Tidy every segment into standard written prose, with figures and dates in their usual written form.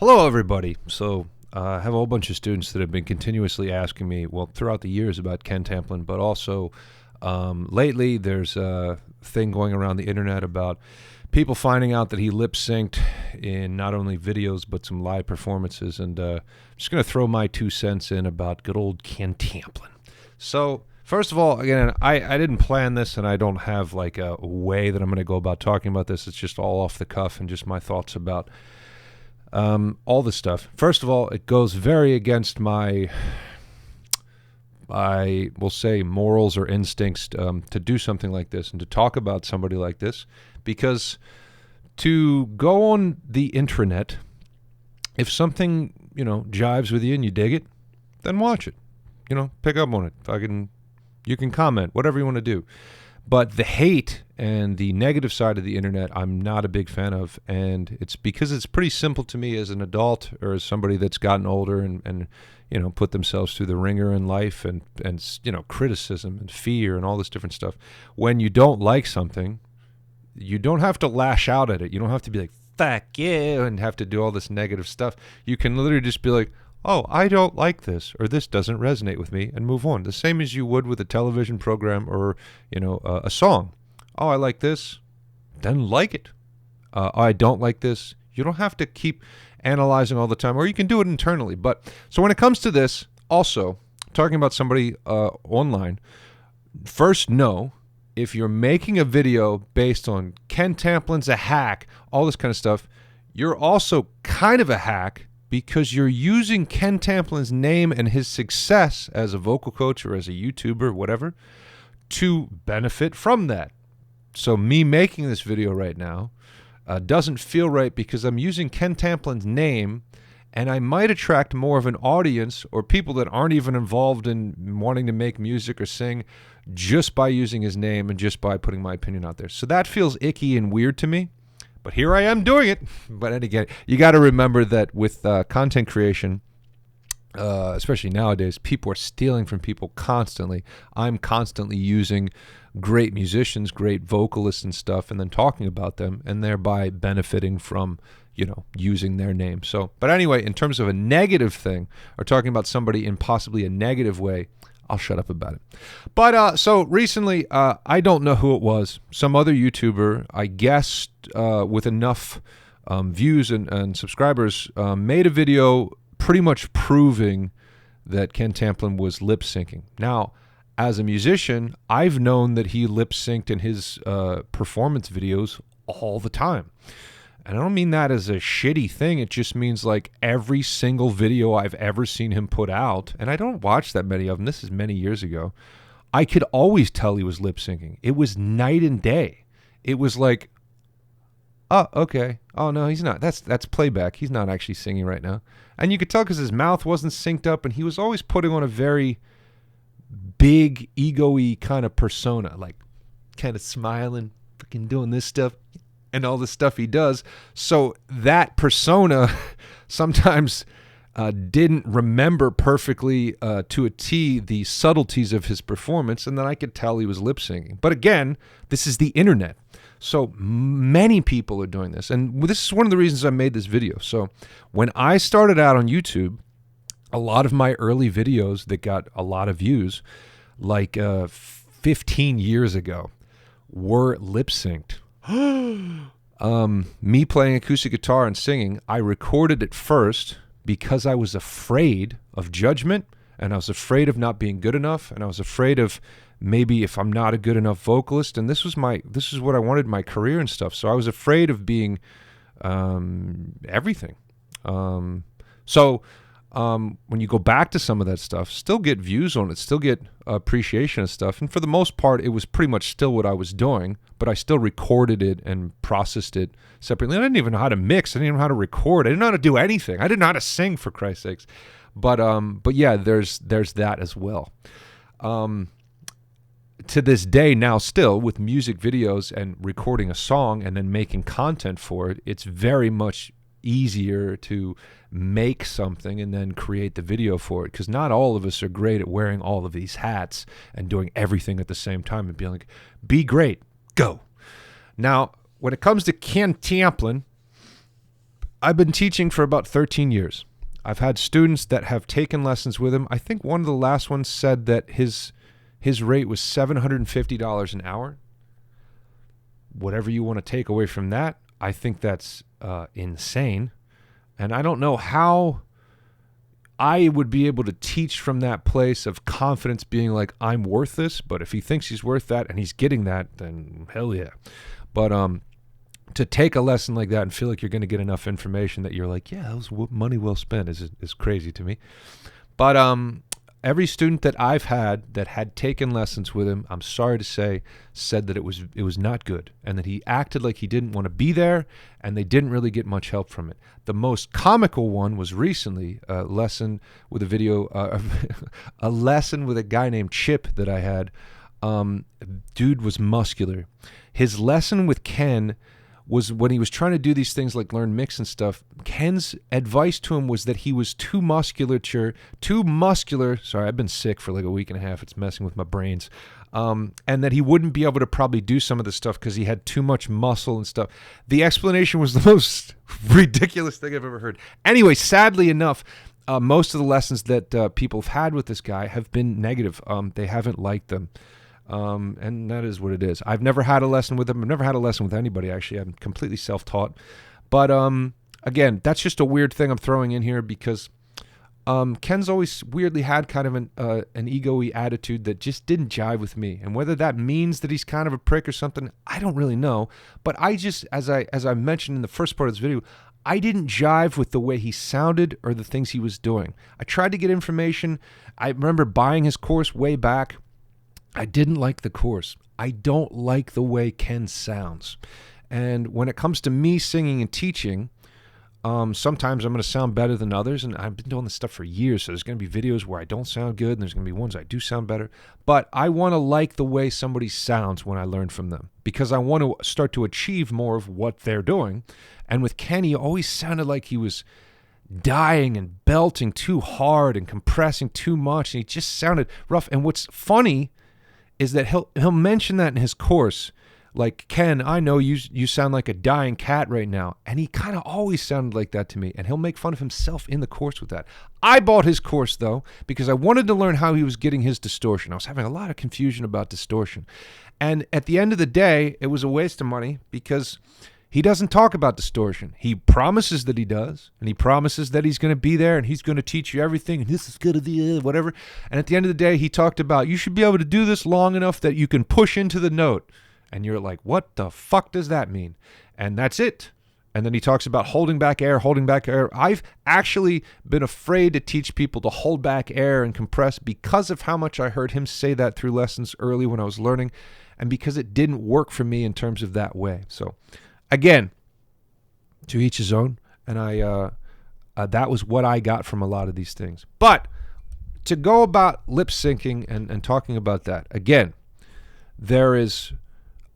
Hello, everybody. So I have a whole bunch of students that have been continuously asking me, well, throughout the years about Ken Tamplin, but also lately there's a thing going around the internet about people finding out that he lip-synced in not only videos but some live performances. And I'm just going to throw my 2 cents in about good old Ken Tamplin. So first of all, again, I didn't plan this, and I don't have like a way that I'm going to go about talking about this. It's just all off the cuff and just my thoughts about all this stuff. First of all, it goes very against my, I will say, morals or instincts to do something like this and to talk about somebody like this, because to go on the intranet, if something, jives with you and you dig it, then watch it. Pick up on it. You can comment, whatever you want to do. But the hate and the negative side of the internet, I'm not a big fan of, and it's because it's pretty simple to me as an adult or as somebody that's gotten older and put themselves through the ringer in life and criticism and fear and all this different stuff. When you don't like something, you don't have to lash out at it. You don't have to be like, fuck yeah, and have to do all this negative stuff. You can literally just be like, oh, I don't like this, or this doesn't resonate with me, and move on. The same as you would with a television program or, a song. Oh, I like this, then like it. I don't like this. You don't have to keep analyzing all the time, or you can do it internally. But so when it comes to this, also, talking about somebody online, first know, if you're making a video based on Ken Tamplin's a hack, all this kind of stuff, you're also kind of a hack, because you're using Ken Tamplin's name and his success as a vocal coach or as a YouTuber, whatever, to benefit from that. So me making this video right now doesn't feel right because I'm using Ken Tamplin's name, and I might attract more of an audience or people that aren't even involved in wanting to make music or sing just by using his name and just by putting my opinion out there. So that feels icky and weird to me. But here I am doing it. But again, you got to remember that with content creation, especially nowadays, people are stealing from people constantly. I'm constantly using great musicians, great vocalists and stuff, and then talking about them, and thereby benefiting from, using their name. So, but anyway, in terms of a negative thing, or talking about somebody in possibly a negative way, I'll shut up about it. But so recently, I don't know who it was. Some other YouTuber, I guess, with enough views and subscribers, made a video pretty much proving that Ken Tamplin was lip syncing. Now, as a musician, I've known that he lip synced in his performance videos all the time. And I don't mean that as a shitty thing. It just means like every single video I've ever seen him put out, and I don't watch that many of them, this is many years ago, I could always tell he was lip syncing. It was night and day. It was like, oh, okay. Oh, no, he's not. That's playback. He's not actually singing right now. And you could tell because his mouth wasn't synced up, and he was always putting on a very big, ego-y kind of persona, like kind of smiling, freaking doing this stuff, and all the stuff he does. So that persona sometimes didn't remember perfectly to a T the subtleties of his performance, and then I could tell he was lip syncing. But again, this is the internet. So many people are doing this, and this is one of the reasons I made this video. So when I started out on YouTube, a lot of my early videos that got a lot of views, like 15 years ago, were lip synced. Me playing acoustic guitar and singing, I recorded it first because I was afraid of judgment, and I was afraid of not being good enough, and I was afraid of maybe if I'm not a good enough vocalist, and this is what I wanted in my career and stuff. So I was afraid of being everything. When you go back to some of that stuff, still get views on it, still get appreciation of stuff. And for the most part, it was pretty much still what I was doing, but I still recorded it and processed it separately. I didn't even know how to mix. I didn't even know how to record. I didn't know how to do anything. I didn't know how to sing, for Christ's sakes. But yeah, there's that as well. To this day now, still with music videos and recording a song and then making content for it, it's very much easier to make something and then create the video for it, because not all of us are great at wearing all of these hats and doing everything at the same time and being like, be great, go. Now, when it comes to Ken Tamplin, I've been teaching for about 13 years. I've had students that have taken lessons with him. I think one of the last ones said that his rate was $750 an hour. Whatever you want to take away from that, I think that's insane. And I don't know how I would be able to teach from that place of confidence, being like, I'm worth this. But if he thinks he's worth that and he's getting that, then hell yeah. But to take a lesson like that and feel like you're going to get enough information that you're like, yeah, that was money well spent is crazy to me. But every student that I've had that had taken lessons with him, I'm sorry to say, said that it was not good, and that he acted like he didn't want to be there, and they didn't really get much help from it. The most comical one was recently a lesson with a video, a lesson with a guy named Chip that I had. Dude was muscular. His lesson with Ken was when he was trying to do these things like learn mix and stuff. Ken's advice to him was that he was too muscular. Sorry, I've been sick for like a week and a half. It's messing with my brains. And that he wouldn't be able to probably do some of the stuff because he had too much muscle and stuff. The explanation was the most ridiculous thing I've ever heard. Anyway, sadly enough, most of the lessons that people have had with this guy have been negative. They haven't liked them. And that is what it is. I've never had a lesson with him. I've never had a lesson with anybody, actually. I'm completely self-taught. But again, that's just a weird thing I'm throwing in here because Ken's always weirdly had kind of an ego-y attitude that just didn't jive with me. And whether that means that he's kind of a prick or something, I don't really know. But I just, as I mentioned in the first part of this video, I didn't jive with the way he sounded or the things he was doing. I tried to get information. I remember buying his course way back. I didn't like the course. I don't like the way Ken sounds. And when it comes to me singing and teaching, sometimes I'm going to sound better than others. And I've been doing this stuff for years. So there's going to be videos where I don't sound good. And there's going to be ones I do sound better. But I want to like the way somebody sounds when I learn from them. Because I want to start to achieve more of what they're doing. And with Ken, he always sounded like he was dying and belting too hard and compressing too much. And he just sounded rough. And what's funny is that he'll mention that in his course, like, Ken, I know you sound like a dying cat right now. And he kind of always sounded like that to me. And he'll make fun of himself in the course with that. I bought his course, though, because I wanted to learn how he was getting his distortion. I was having a lot of confusion about distortion. And at the end of the day, it was a waste of money because he doesn't talk about distortion. He promises that he does, and he promises that he's going to be there, and he's going to teach you everything, and this is going to be whatever. And at the end of the day, he talked about, you should be able to do this long enough that you can push into the note. And you're like, what the fuck does that mean? And that's it. And then he talks about holding back air, holding back air. I've actually been afraid to teach people to hold back air and compress because of how much I heard him say that through lessons early when I was learning, and because it didn't work for me in terms of that way. So again, to each his own, and that was what I got from a lot of these things. But to go about lip syncing and talking about that, again, there is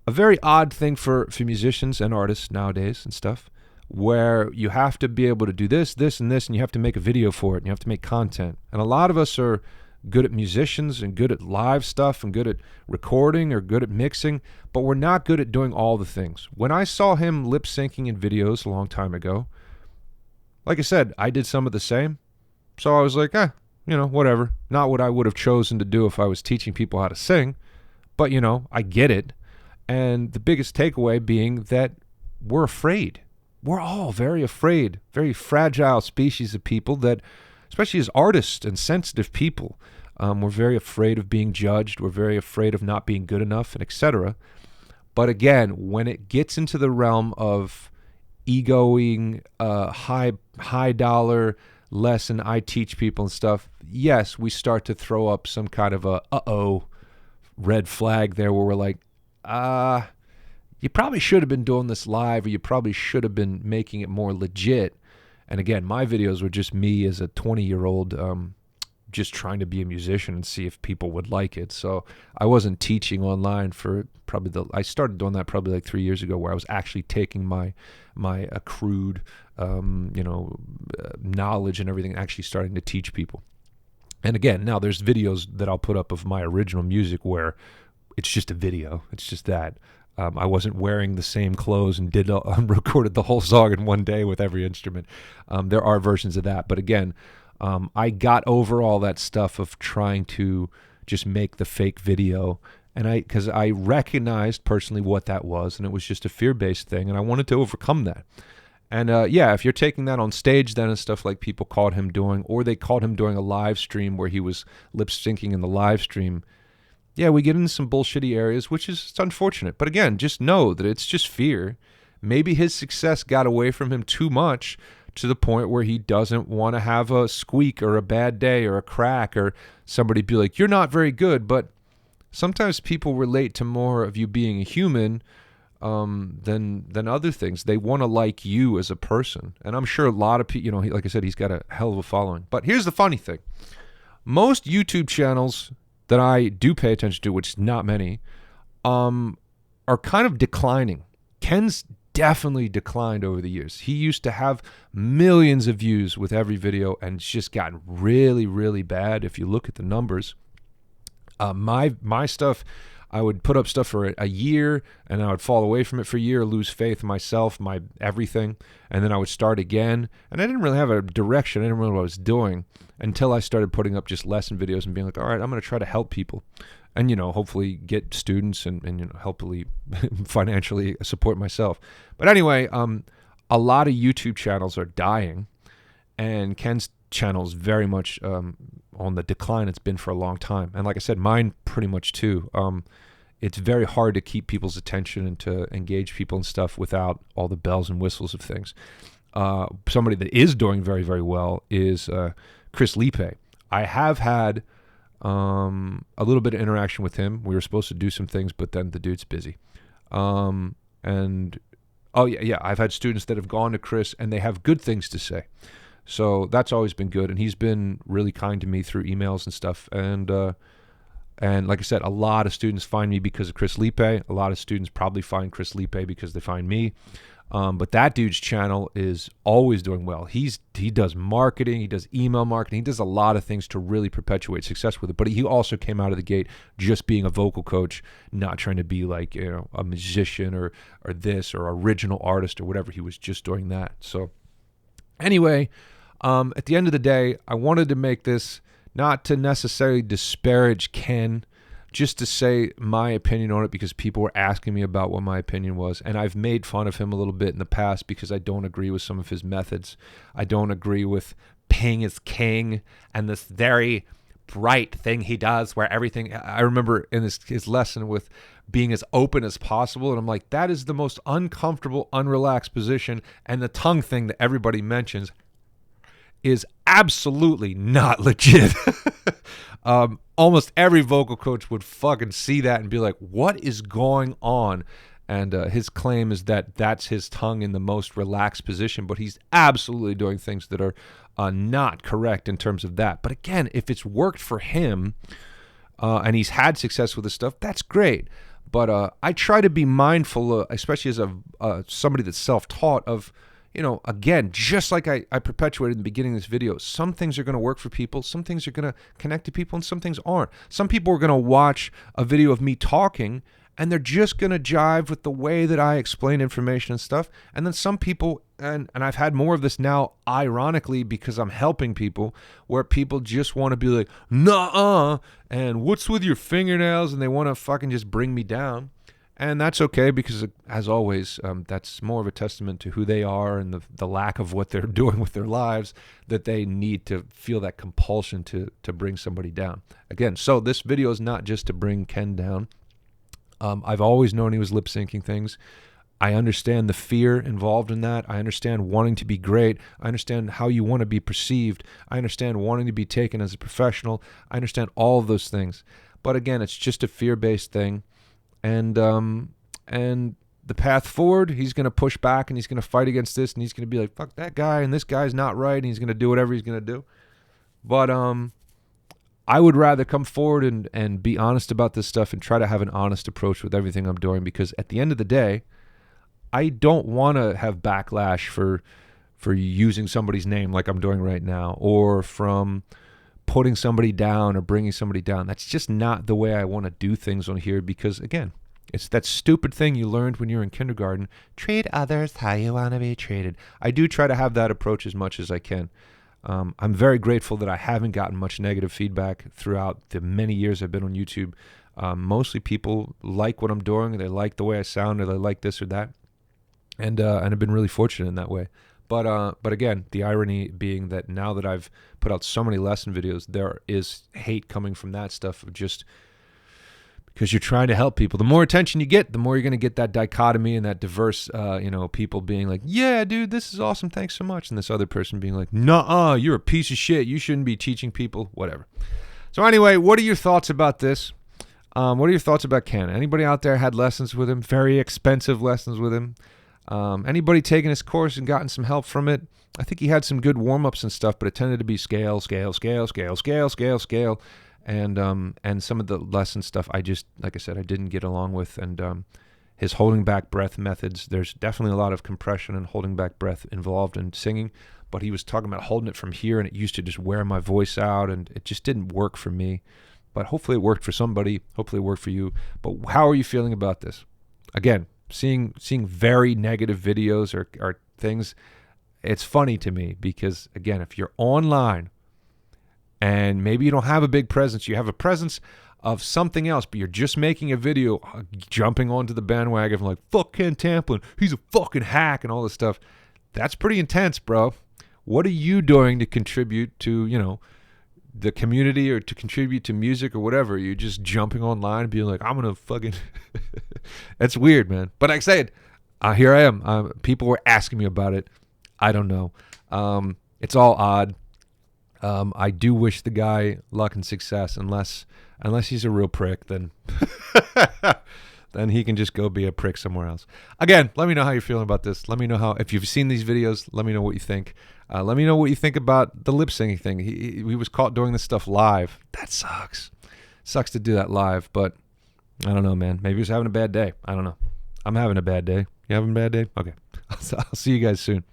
a very odd thing for musicians and artists nowadays and stuff, where you have to be able to do this, and this, and you have to make a video for it, and you have to make content. And a lot of us are good at musicians and good at live stuff and good at recording or good at mixing, but we're not good at doing all the things. When I saw him lip syncing in videos a long time ago, like I said, I did some of the same. So I was like, whatever. Not what I would have chosen to do if I was teaching people how to sing, but I get it. And the biggest takeaway being that we're afraid. We're all very afraid, very fragile species of people that, especially as artists and sensitive people, we're very afraid of being judged. We're very afraid of not being good enough, and etc. But again, when it gets into the realm of egoing, high dollar lesson I teach people and stuff, yes, we start to throw up some kind of a red flag there where we're like, you probably should have been doing this live, or you probably should have been making it more legit. And again, my videos were just me as a 20-year-old just trying to be a musician and see if people would like it. So I wasn't teaching online for I started doing that probably like 3 years ago, where I was actually taking my accrued, knowledge and everything and actually starting to teach people. And again, now there's videos that I'll put up of my original music where it's just a video. It's just that. I wasn't wearing the same clothes and recorded the whole song in one day with every instrument. There are versions of that, but again, I got over all that stuff of trying to just make the fake video, and because I recognized personally what that was, and it was just a fear-based thing, and I wanted to overcome that. And yeah, if you're taking that on stage then and stuff like people caught him doing, or they caught him doing a live stream where he was lip syncing in the live stream, yeah, we get into some bullshitty areas, which is it's unfortunate. But again, just know that it's just fear. Maybe his success got away from him too much to the point where he doesn't want to have a squeak or a bad day or a crack or somebody be like, you're not very good. But sometimes people relate to more of you being a human than other things. They want to like you as a person. And I'm sure a lot of people, like I said, he's got a hell of a following. But here's the funny thing. Most YouTube channels that I do pay attention to, which is not many, are kind of declining. Ken's definitely declined over the years. He used to have millions of views with every video, and it's just gotten really, really bad if you look at the numbers. My stuff, I would put up stuff for a year, and I would fall away from it for a year, lose faith in myself, my everything, and then I would start again. And I didn't really have a direction. I didn't really know what I was doing until I started putting up just lesson videos and being like, all right, I'm going to try to help people. And, hopefully get students and hopefully financially support myself. But anyway, a lot of YouTube channels are dying, and Ken's channel is very much on the decline. It's been for a long time. And like I said, mine pretty much too. It's very hard to keep people's attention and to engage people and stuff without all the bells and whistles of things. Somebody that is doing very, very well is Chris Lipe. I have had a little bit of interaction with him. We were supposed to do some things, but then the dude's busy. I've had students that have gone to Chris and they have good things to say. So that's always been good, and he's been really kind to me through emails and stuff. And like I said, a lot of students find me because of Chris Lipe. A lot of students probably find Chris Lipe because they find me. But that dude's channel is always doing well. He does marketing, he does email marketing, he does a lot of things to really perpetuate success with it. But he also came out of the gate just being a vocal coach, not trying to be like a musician or this or original artist or whatever. He was just doing that. So anyway, at the end of the day, I wanted to make this not to necessarily disparage Ken, just to say my opinion on it because people were asking me about what my opinion was. And I've made fun of him a little bit in the past because I don't agree with some of his methods. I don't agree with paying is king and this very bright thing he does where everything, I remember in his lesson with being as open as possible. And I'm like, that is the most uncomfortable, unrelaxed position. And the tongue thing that everybody mentions is absolutely not legit. Almost every vocal coach would fucking see that and be like, what is going on? And his claim is that that's his tongue in the most relaxed position, but he's absolutely doing things that are not correct in terms of that. But again, if it's worked for him and he's had success with this stuff, that's great. But I try to be mindful, especially as somebody that's self-taught, of, again, just like I perpetuated in the beginning of this video, some things are going to work for people, some things are going to connect to people, and some things aren't. Some people are going to watch a video of me talking, and they're just going to jive with the way that I explain information and stuff. And then some people, and I've had more of this now, ironically, because I'm helping people, where people just want to be like, nuh-uh, and what's with your fingernails? And they want to fucking just bring me down. And that's okay because, as always, that's more of a testament to who they are and the lack of what they're doing with their lives, that they need to feel that compulsion to bring somebody down. Again, so this video is not just to bring Ken down. I've always known he was lip syncing things. I understand the fear involved in that. I understand wanting to be great. I understand how you want to be perceived. I understand wanting to be taken as a professional. I understand all of those things. But again, it's just a fear-based thing. And the path forward, he's going to push back and he's going to fight against this and he's going to be like, fuck that guy and this guy's not right and he's going to do whatever he's going to do. But I would rather come forward and be honest about this stuff and try to have an honest approach with everything I'm doing, because at the end of the day, I don't want to have backlash for using somebody's name like I'm doing right now, or from putting somebody down or bringing somebody down. That's just not the way I want to do things on here, because again, It's that stupid thing you learned when you were in kindergarten. Treat others how you want to be treated. I do try to have that approach as much as I can. I'm very grateful that I haven't gotten much negative feedback throughout the many years I've been on YouTube. Mostly people like what I'm doing. They like the way I sound, or they like this or that. And I've been really fortunate in that way. But again, the irony being that now that I've put out so many lesson videos, there is hate coming from that stuff of just because you're trying to help people. The more attention you get, the more you're going to get that dichotomy and that diverse, people being like, yeah, dude, this is awesome. Thanks so much. And this other person being like, nuh-uh, you're a piece of shit. You shouldn't be teaching people, whatever. So anyway, what are your thoughts about this? What are your thoughts about Ken? Anybody out there had lessons with him? Very expensive lessons with him? Anybody taken his course and gotten some help from it? I think he had some good warm-ups and stuff, but it tended to be scale. And some of the lesson stuff, like I said, I didn't get along with. And his holding back breath methods, there's definitely a lot of compression and holding back breath involved in singing, but he was talking about holding it from here, and it used to just wear my voice out, and it just didn't work for me. But hopefully it worked for somebody. Hopefully it worked for you. But how are you feeling about this? Again, seeing very negative videos or things, it's funny to me because, again, if you're online and maybe you don't have a big presence, you have a presence of something else, but you're just making a video jumping onto the bandwagon of like, fuck Ken Tamplin, he's a fucking hack and all this stuff. That's pretty intense, bro. What are you doing to contribute to, the community or to contribute to music or whatever? You're just jumping online and being like, I'm going to fucking... That's weird, man. But like I said, here I am. People were asking me about it. I don't know. It's all odd. I do wish the guy luck and success, unless he's a real prick, then then he can just go be a prick somewhere else. Again, let me know how you're feeling about this. Let me know if you've seen these videos, let me know what you think. Let me know what you think about the lip syncing thing. He was caught doing this stuff live. That sucks. Sucks to do that live, but I don't know, man. Maybe he was having a bad day. I don't know. I'm having a bad day. You having a bad day? Okay. I'll see you guys soon.